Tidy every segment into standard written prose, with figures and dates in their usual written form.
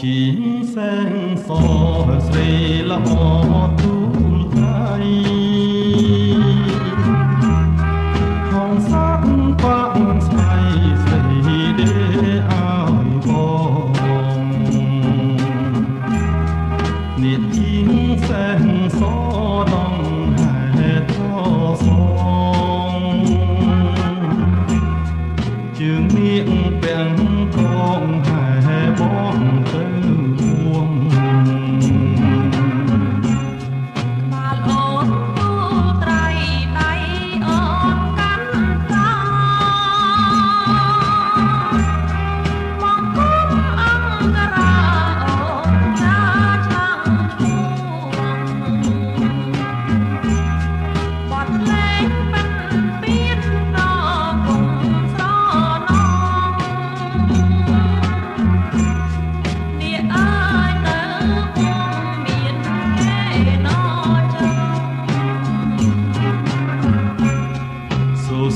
ជាងសែងសស្រីល្អទូលថៃហងសាក់បាក់ស្បៃស្រីដេឲ្យបងនេះជាងសែងសដងហេតុសងជើងនាងពាំងថងបងទៅរួងក្បាលអូនទូត្រៃដៃអូនកាន់ត្រង់មកគុំអង្គរាអូនចាឆ្លងឈួងបត់លេងប៉ិនពៀនប្រគុំស្រណង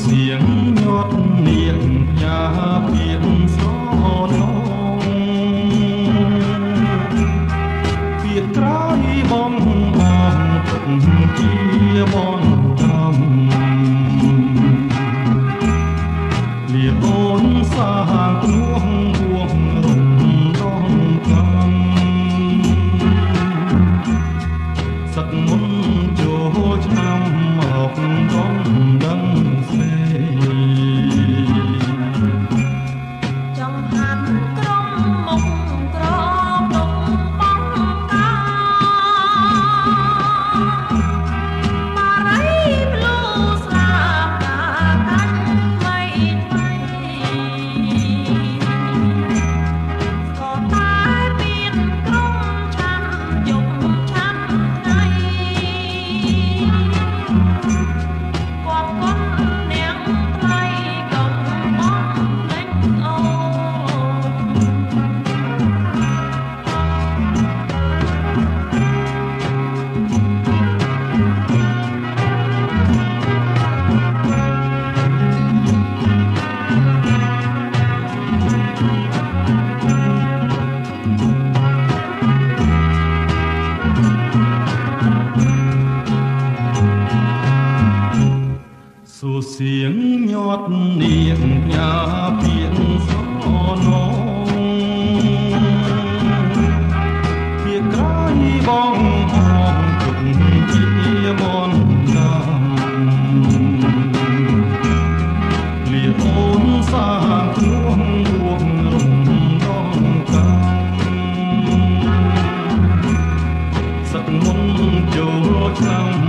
សៀងញាត់នាងផ្ញើពីស្រណងពីក្រោយបងអងទុកជាបងចាំលៀអូនសាហាងនោះវងរំដងកំសឹកមុនចូលឆ្នាំមកដងដឹងចំហាន់ក្រុមមុខក្រមុខបងកាបារីភ្លូស្លាបកាកាច់ไม่ថ្មីក៏តែមានក្រុមឆាន់យប់ឆាន់ថ្ងៃគាត់គាត់នាងថ្លៃកំបងលេងអូសួសៀងញាត់នាងផ្ញើពីស្រណងពីក្រោយបងអងទុកជាបងចាំលៀអូនសាក្នុងវងរំដងកំសឹកមុនចូលឆ្នាំ